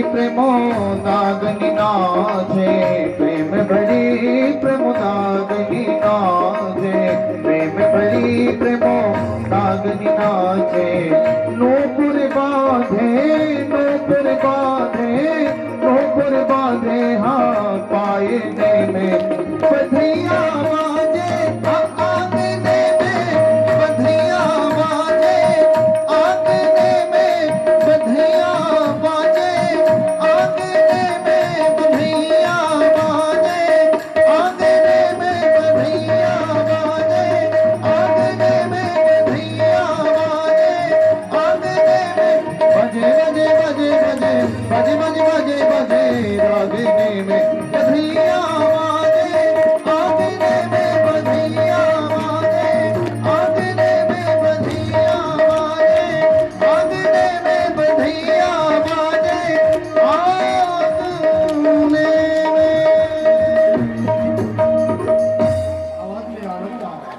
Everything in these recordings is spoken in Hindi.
प्रेमो नागनी नाचे, प्रेम भरी प्रेमो नागनी नाचे, प्रेम भरी प्रेमो नागनी नाचे। नूपुर बांधे नूपुर बांधे नूपुर बांधे हाँ पाए में बधिया बाजे आंगने में बधिया बाजे आंगने में बधिया बाजे आंगने में बधिया बाजे आंगने में बधिया बाजे आंगने में बधिया बाजे आंगने में बजे बजे बजे बजे बजे बजे बजे बजे रागने में बधिया बाजे आंगने में बधिया बाजे आंगने में बधिया बाजे आंगने में बधिया बाजे आंगने में। आवाज में आनंद आ रहा है।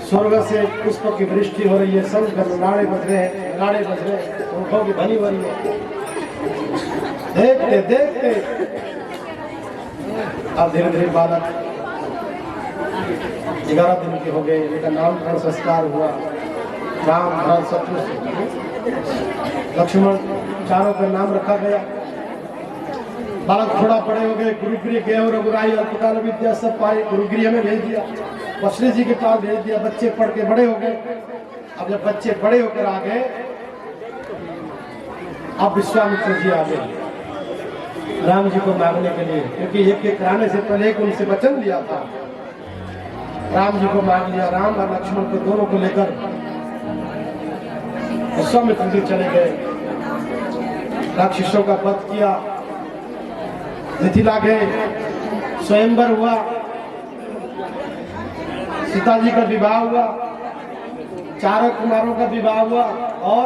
स्वर्ग से पुष्प की वृष्टि हो रही है, सब नाड़े बज रहे हैं, नाड़े बज रहे हैं, पंखों की ध्वनि हो रही है। देखते देखते अब धीरे धीरे बालक 11 दिन के हो गए, इनका नामकरण संस्कार हुआ। राम भरत शत्रुघ्न लक्ष्मण चारों का नाम रखा गया। बालक थोड़ा बड़े हो गए, गुरुगृह गए और रघुराई अल्पकाल विद्या सब पाए, गुरुगृह में भेज दिया, वशिष्ठ जी के पास भेज दिया। बच्चे पढ़ के बड़े हो गए। अब जब बच्चे बड़े होकर आ गए, अब विश्वामित्र जी आ गए राम जी को मांगने के लिए, क्योंकि एक एक कराने से पहले एक उनसे वचन लिया था। राम जी को मांग लिया। राम और लक्ष्मण को दोनों को लेकर विश्वामित्र जी चले गए, राक्षसों का वध किया, मिथिला गए, स्वयंवर हुआ, सीता जी का विवाह हुआ, चारों कुमारों का विवाह हुआ और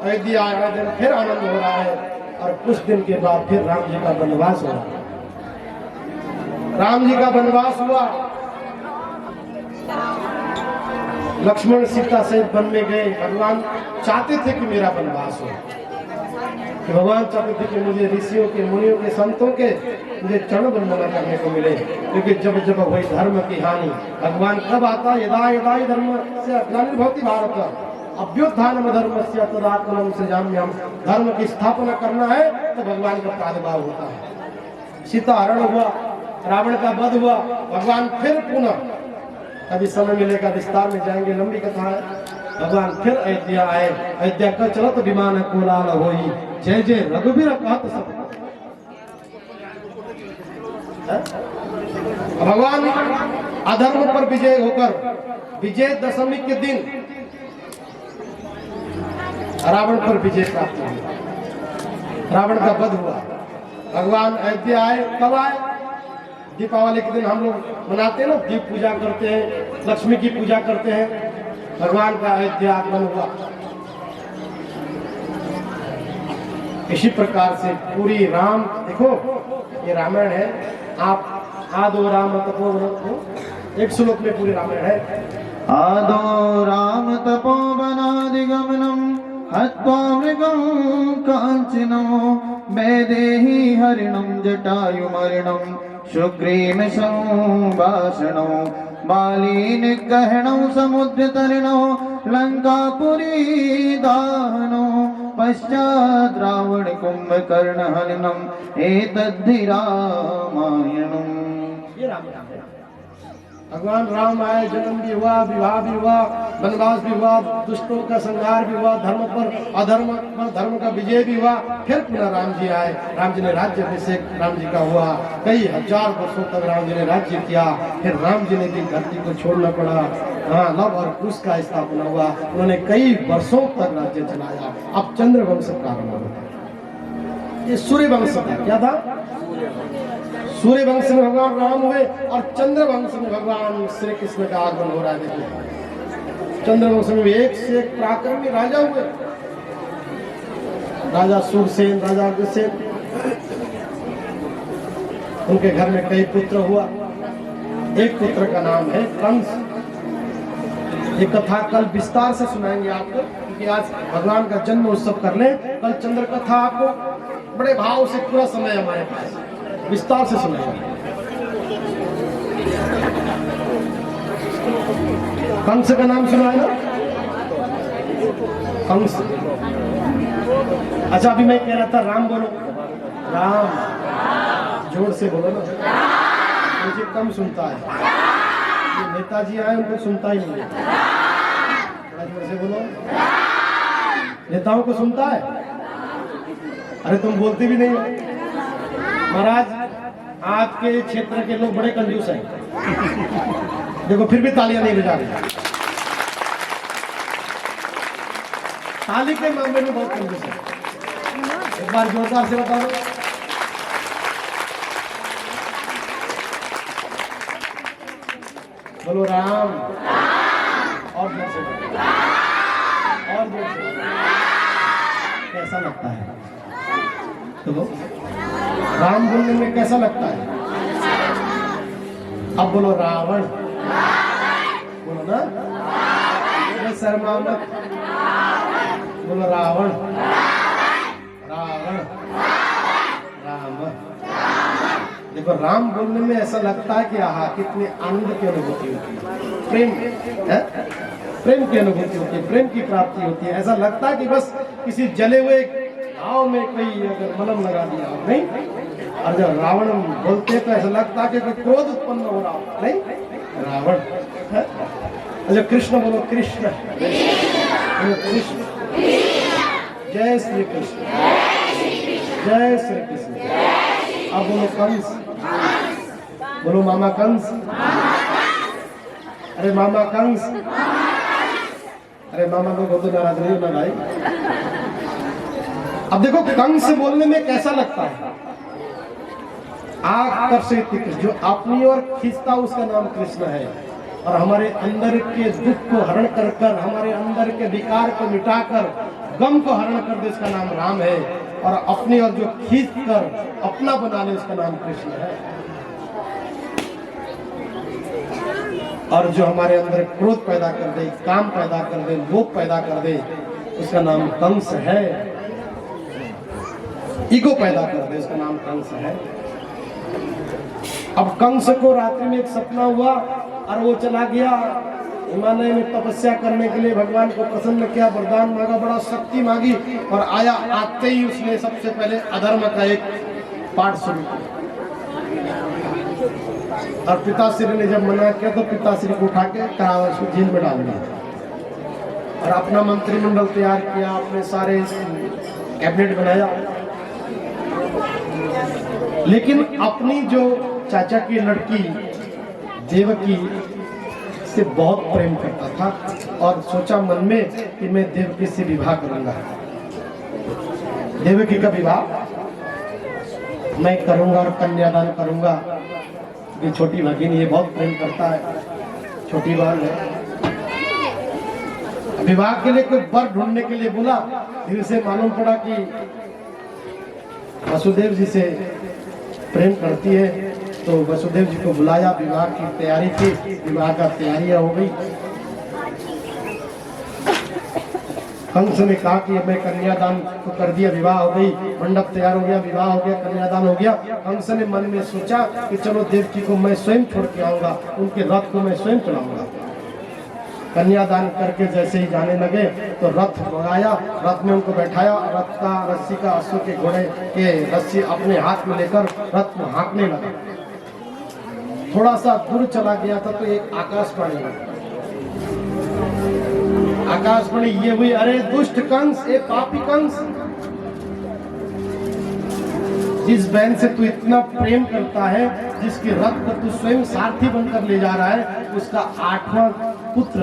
अयोध्या आया दिन फिर आनंद हो रहा है। और कुछ दिन के बाद फिर राम जी का वनवास हुआ। राम जी का वनवास हुआ, लक्ष्मण सीता सहित वन में गए। भगवान चाहते थे कि मेरा वनवास हो, कि भगवान चाहते थे कि मुझे ऋषियों के, मुनियों के, संतों के मुझे चरण वंदना करने को मिले। क्योंकि जब जब हुई धर्म की हानि, भगवान कब आता? यदा यदा धर्म से ग्लानिर्भवति भारत अभ्युत्थानम धर्मस्य तदात्मनं सृजाम्यहम्। धर्म की स्थापना करना है तो भगवान का प्रादुर्भाव होता है। सीता हरण हुआ, रावण का वध हुआ, भगवान फिर पुनः, अभी समय मिलेगा विस्तार में जाएंगे, लंबी कथा है। भगवान फिर अयोध्या आए। अयोध्या का चलत विमान कोलाल होई, जय जय रघुबीर कहत सब। भगवान अधर्म पर विजय होकर विजय दशमी के दिन रावण पर विजय प्राप्त हुआ, रावण का वध हुआ। भगवान अयोध्या आए। कब आए? दीपावली के दिन हम लोग मनाते हैं ना, दीप पूजा करते हैं, लक्ष्मी की पूजा करते हैं। भगवान का अयोध्या आगमन हुआ। इसी प्रकार से पूरी राम, देखो ये रामायण है, आप आदो राम तपोवन, एक श्लोक में पूरी रामायण है। आदो राम तपोवनादिगमनम् हत्वा मृगं काञ्चनम् वैदेही हरिणं जटायुमर्णं शुग्रीव संभाषणौ बाली निग्रहणौ समुद्रतरणौ लंकापुरी दाहनौ पश्चात् रावण कुंभकर्ण हननम् एतद्धि रामायणम्। भगवान राम आए, जन्म भी हुआ, विवाह भी हुआ, वनवास भी हुआ, दुष्टों का संहार भी हुआ, धर्म पर अधर्म पर धर्म का विजय भी हुआ। फिर पुनः राम जी आए। राम जी ने राज्य अभिषेक राम जी का हुआ। कई हजार वर्षों तक राम जी ने राज्य किया। फिर राम जी ने धरती को छोड़ना पड़ा। हाँ, लव और कुश का स्थापना हुआ। उन्होंने कई वर्षों तक राज्य चलाया। अब चंद्रवंश प्रारंभ हुआ। ये सूर्य वंश था। क्या था? सूर्य वंश में भगवान राम हुए और चंद्र वंश में भगवान श्री कृष्ण का आगमन हो रहा है। देखिए चंद्रवंश में एक से एक पराक्रमी राजा हुए, राजा सूरसेन, राजा अग्रसेन। उनके घर में कई पुत्र हुआ। एक पुत्र का नाम है कंस। ये कथा कल विस्तार से सुनाएंगे आपको, क्योंकि आज भगवान का जन्म उत्सव कर ले। कल चंद्र कथा आपको बड़े भाव से पूरा समय हमारे पास विस्तार से सुनाएंगे। कंस का नाम सुना है ना? कंस। अच्छा, अभी मैं कह रहा था राम बोलो, राम जोर से बोलो ना, मुझे कम सुनता है। ये नेताजी आए उनको सुनता ही नहीं है। बड़ा जोर से बोलो। नेताओं को सुनता है? अरे तुम बोलते भी नहीं हो। महाराज, आपके क्षेत्र के लोग बड़े कंजूस हैं। देखो फिर भी तालियां नहीं बजा रही। ताली के मामले में बहुत कंजूस है। एक बार जोरदार से बता दो। बोलो राम। और जोर से बोलो, और जोर से। कैसा लगता है? तो राम बोलने में कैसा लगता है? अब बोलो रावण। बोलो ना, शर्मा मत। बोलो रावण, रावण, राम। देखो राम बोलने में ऐसा लगता है कि आहा, कितने आनंद की अनुभूति होती है, प्रेम है, प्रेम की अनुभूति होती है, प्रेम की प्राप्ति होती है। ऐसा लगता है कि बस किसी जले हुए घाव में कोई अगर मलम लगा दिया हो, नहीं। और जब रावण बोलते हैं तो ऐसा लगता है कि कोई क्रोध उत्पन्न हो रहा हो, नहीं। रावण है। अच्छा, कृष्ण बोलो, कृष्ण, बोलो कृष्ण। जय श्री कृष्ण, जय श्री कृष्ण। अब बोलो कंस, बोलो मामा कंस। अरे मामा कंस, अरे मामा को बोल दो, नाराज नहीं होना भाई। अब देखो कंस बोलने में कैसा लगता है। आकर्षित कृष्ण, जो अपनी ओर खींचता उसका नाम कृष्ण है। और हमारे अंदर के दुख को हरण कर कर, हमारे अंदर के विकार को मिटाकर, गम को हरण कर दे, उसका नाम राम है। और अपनी ओर जो खींच कर अपना बना ले, उसका नाम कृष्ण है। और जो हमारे अंदर क्रोध पैदा कर दे, काम पैदा कर दे, लोभ पैदा कर दे, उसका नाम कंस है। ईगो पैदा कर दे, उसका नाम कंस है। अब कंस को रात्रि में एक सपना हुआ और वो चला गया हिमालय में तपस्या करने के लिए। भगवान को प्रसन्न किया, वरदान मांगा, बड़ा शक्ति मांगी, और आया। आते ही उसने सबसे पहले अधर्म का एक पाठ शुरू किया। और पिताश्री ने जब मना किया तो पिताश्री को उठा के कारावास में जेल में डाल दिया। और अपना मंत्रिमंडल तैयार किया, अपने सारे कैबिनेट बनाया। लेकिन अपनी जो चाचा की लड़की देवकी से बहुत प्रेम करता था और सोचा मन में कि मैं देवकी से विवाह करूंगा। देवकी का विवाह मैं करूंगा और कन्यादान करूंगा। ये छोटी भगिनी है, बहुत प्रेम करता है, छोटी बहन है। विवाह के लिए कोई वर ढूंढने के लिए बोला। फिर से मालूम पड़ा कि वसुदेव जी से प्रेम करती है, तो वसुदेव जी को बुलाया। विवाह की तैयारी थी, विवाह का तैयारियां हो गई। कंस ने कहा कि मैं कन्यादान तो कर दिया, विवाह हो गई, मंडप तैयार हो गया, विवाह हो गया, कन्यादान हो गया। कंस ने मन में सोचा कि चलो देवकी को मैं स्वयं छोड़ के आऊंगा, उनके रथ को मैं स्वयं चलाऊंगा। कन्यादान करके जैसे ही जाने लगे तो रथ मंगाया, रथ में उनको बैठाया। रथ का रस्सी का अश्व के घोड़े के रस्सी अपने हाथ में लेकर रथ को हाँकने लगा। थोड़ा सा दूर चला गया था तो एक आकाशवाणी लगा। आकाशवाणी ये हुई, अरे दुष्ट कंस, ए पापी कंस, जिस बहन से तू इतना प्रेम करता है, जिसके रथ को तू स्वयं सारथी बनकर ले जा रहा है, उसका 8वां पुत्र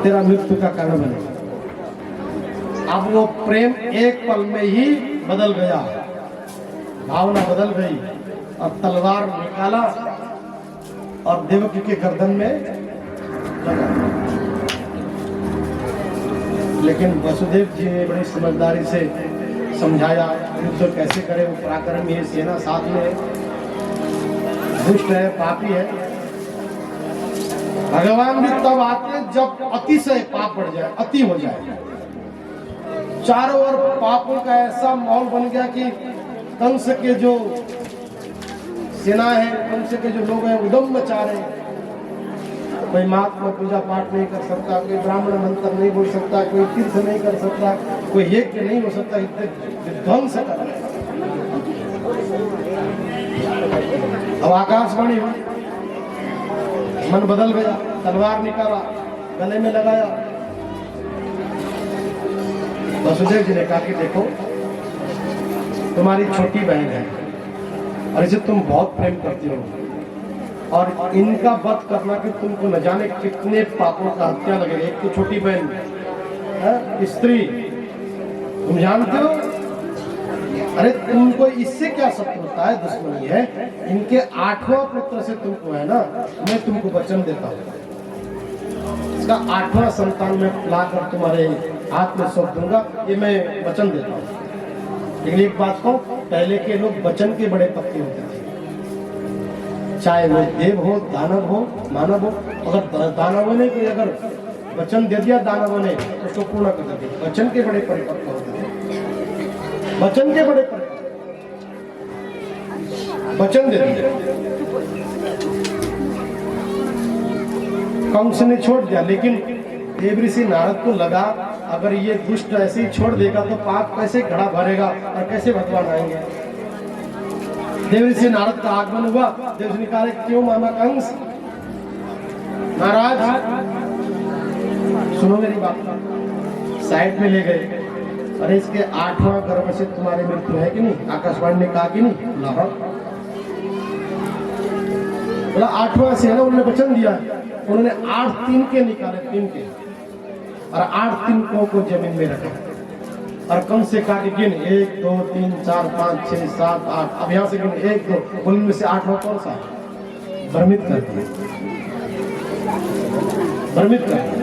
तेरा मृत्यु का कारण बनेगा। अब वो प्रेम एक पल में ही बदल गया, भावना बदल गई, और तलवार निकाला और देवकी के गर्दन में लगा। लेकिन वसुदेव जी ने बड़ी समझदारी से समझाया युद्ध कैसे करे। वो पराक्रमी है, सेना साथ में है, दुष्ट है, पापी है। भगवान भी तब आते जब अतिशय पाप बढ़ जाए, अति हो जाए। चारों ओर पापों का ऐसा माहौल बन गया कि कंस के जो सेना है, कंस के जो लोग हैं उदम मचा रहे हैं। कोई महात्मा पूजा पाठ नहीं कर सकता, कोई ब्राह्मण मंत्र नहीं बोल सकता, कोई तीर्थ नहीं कर सकता, कोई यज्ञ नहीं हो सकता, इतने ध्वंस कर रहे हैं। अब आकाशवाणी हुई, मन बदल गया, तलवार निकाला, गले में लगाया। वसुदेव जी ने कहा कि देखो तुम्हारी छोटी बहन है और इसे तुम बहुत प्रेम करती हो, और इनका वध करना कि तुमको न जाने कितने पापों का हत्या लगेगा। एक तो छोटी बहन है, स्त्री, तुम जानते हो। अरे तुमको इससे क्या शत्रुता है, दुश्मनी है। इनके 8वां पुत्र से तुमको है ना, मैं तुमको वचन देता हूँ, इसका 8वां संतान में लाकर तुम्हारे हाथ में सौंप दूंगा, ये मैं वचन देता हूँ। लेकिन एक बात कहूं, पहले के लोग वचन के बड़े पक्के होते थे, चाहे वो देव हो, दानव हो, मानव हो। अगर दानवों ने कोई अगर वचन दे दिया दानवों ने तो उसको पूर्ण कर देते। वचन के बड़े परिपक्व होते थे, वचन के बड़े परिपक्व, वचन दे दिया। कंस ने छोड़ दिया, लेकिन देवऋषि नारद को लगा अगर ये दुष्ट ऐसे ही छोड़ देगा तो पाप कैसे घड़ा भरेगा और कैसे भगवान आएंगे। देवऋषि नारद का आगमन हुआ। देवऋषि ने कहा क्यों मामा कंस महाराज, सुनो मेरी बात। साइड में ले गए, अरे इसके 8वां गर्भ से तुम्हारी मृत्यु है कि नहीं? आकाशवाणी ने कहा कि नहीं? बोला 8वां से है ना, उन्होंने वचन दिया। उन्होंने 8 तिनके निकाले, 3 के, और 8 तिनकों को जमीन में रखा और कम से कहा कि गिन 1 2 3 4 5 6 7 8। अब यहाँ से गिन 1 2, उनमें से 8वां कौन सा? भ्रमित कर दिया, भ्रमित कर दिया।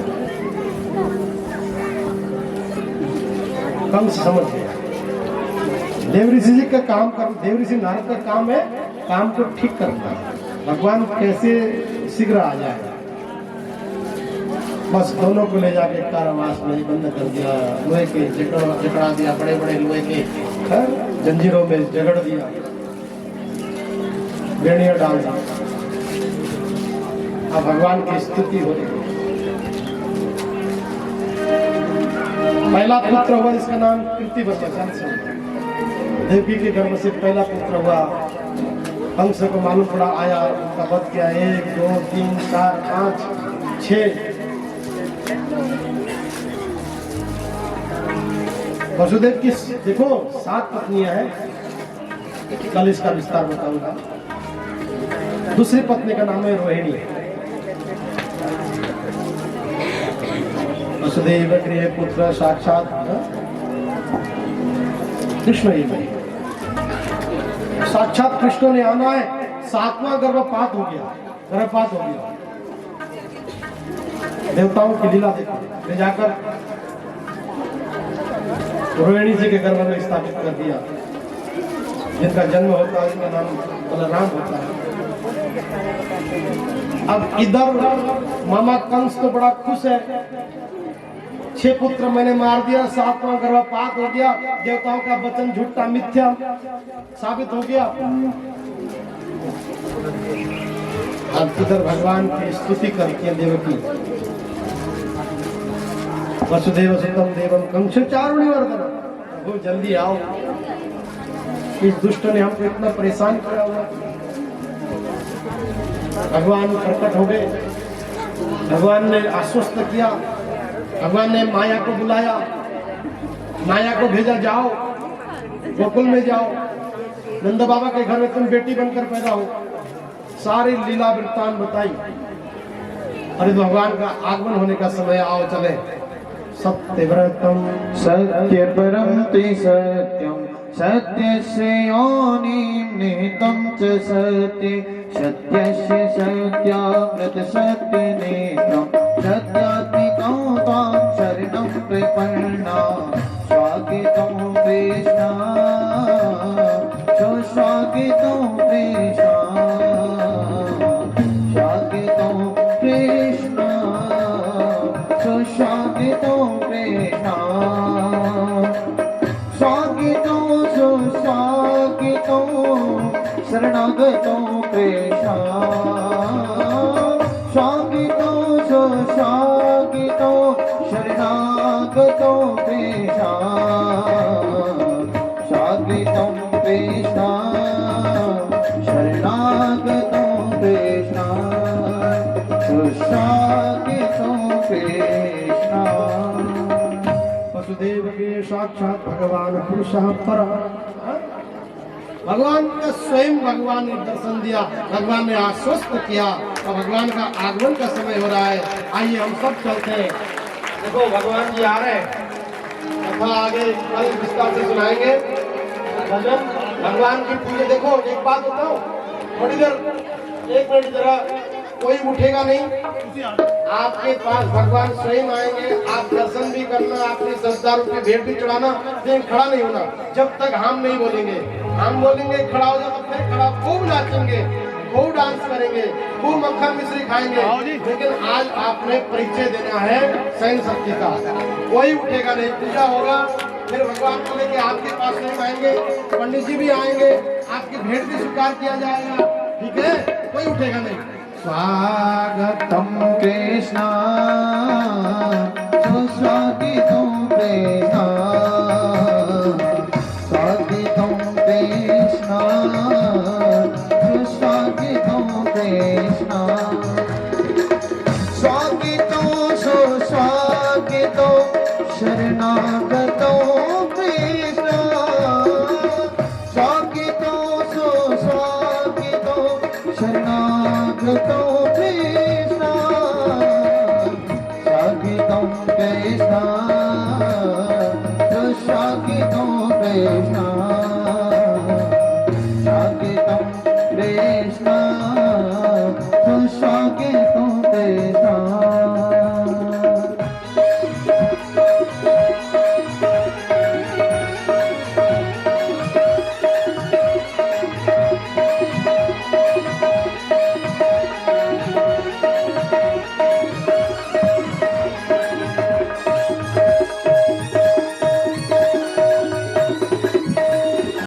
कंस समझ गया देवऋषि जी का काम कर, देवऋषि नारद का काम है काम को ठीक करना। भगवान कैसे शीघ्र आ जाएगा। बस दोनों को ले जाके कारावास में बंद कर दिया, लोहे के जकड़ा दिया, बड़े बड़े लोहे के जंजीरों में जगड़ दिया, बेड़ियां डाल दी। अब भगवान की स्तुति हो रही। पहला पुत्र हुआ जिसका नाम कीर्तिवर्धन, देवकी के गर्भ से पहला पुत्र हुआ। कंस को मालूम पड़ा, आया, उनका वध किया। 1 2 3 4 5 6 वसुदेव की देखो 7 पत्नियां हैं। कल इसका विस्तार बताऊंगा। दूसरी पत्नी का नाम है रोहिणी। वसुदेव गृह पुत्र साक्षात कृष्ण ही नहीं, साक्षात कृष्ण ने आना है। 7वां गर्भपात हो गया, गर्भपात हो गया। देवताओं की लीला देखो, ले जाकर रोहिणी जी के गर्भ में स्थापित कर दिया। जिनका जन्म होता है उसका नाम बलराम होता है। अब इधर मामा कंस तो बड़ा खुश है, 6 पुत्र मैंने मार दिया, 7वां गर्भपात हो गया, देवताओं का वचन झूठा मिथ्या साबित हो गया। अब इधर भगवान की स्तुति करती है देवकी। वसुदेव सुतम देवम कंस चारुणिवर्धन, प्रभु जल्दी आओ, इस दुष्ट ने हमको इतना परेशान किया हुआ। भगवान प्रकट हो गए, भगवान ने आश्वस्त किया, भगवान ने माया को बुलाया, माया को भेजा, जाओ गोकुल में जाओ, नंद बाबा के घर में तुम बेटी बनकर पैदा हो। सारी लीला वृत्तांत बताई। अरे भगवान का आगमन होने का समय, आओ चले। सत्यव्रतम सत्य परम ते सत्यम सत्यस्य योनिं निहितं च सत्ये सत्यस्य सत्यामृत सत्यनेत्रम् सत्यात्मिकं त्वां शरणं प्रपन्ना स्वागतं कृष्ण सुस्वागतं कृष्ण स्वागतं कृष्ण सुस्वागतं कृष्ण स्वागतं सुस्वागतं शरणागतं कृष्ण स्वागतं सुस्वागतं शरणागतं कृष्ण स्वागतं कृष्ण शरणागतं कृष्ण सुस्वागतं कृष्ण। वसुदेव के साक्षात भगवान पुरुषः पर भगवान का स्वयं भगवान ने दर्शन दिया, भगवान ने आश्वस्त किया और भगवान का आगमन का समय हो रहा है। आइए हम सब चलते हैं। देखो भगवान जी आ रहे हैं, कथा आगे कल विस्तार से सुनाएंगे। भजन भगवान की पूजा। देखो एक बात बताओ, थोड़ी देर 1 मिनट जरा कोई उठेगा नहीं, आपके पास भगवान स्वयं आएंगे। आप दर्शन भी करना, अपने सरदारों की भेंट भी चढ़ाना, लेकिन खड़ा नहीं होना जब तक हम नहीं बोलेंगे। हम बोलेंगे खड़ा हो जाओ, तब फिर खड़ा, खूब नाचेंगे, खूब डांस करेंगे, खूब मक्खन मिश्री खाएंगे। लेकिन आज आपने परिचय देना है सहन शक्ति का। कोई उठेगा नहीं, पूजा होगा, फिर भगवान को लेके आपके पास नहीं आएंगे, पंडित जी भी आएंगे, आपकी भेंट भी स्वीकार किया जाएगा। ठीक है, कोई उठेगा नहीं। स्वागतं कृष्ण सुस्वागतं कृष्ण स्वागतं कृष्ण सुस्वागतं कृष्ण स्वागतं सुस्वागतं शरणागतं कृष्ण स्वागतं सुस्वागतं शरणागतं कृष्ण स्वागतं कृष्ण सुस्वागतं कृष्ण स्वागतं कृष्ण सुस्वागतं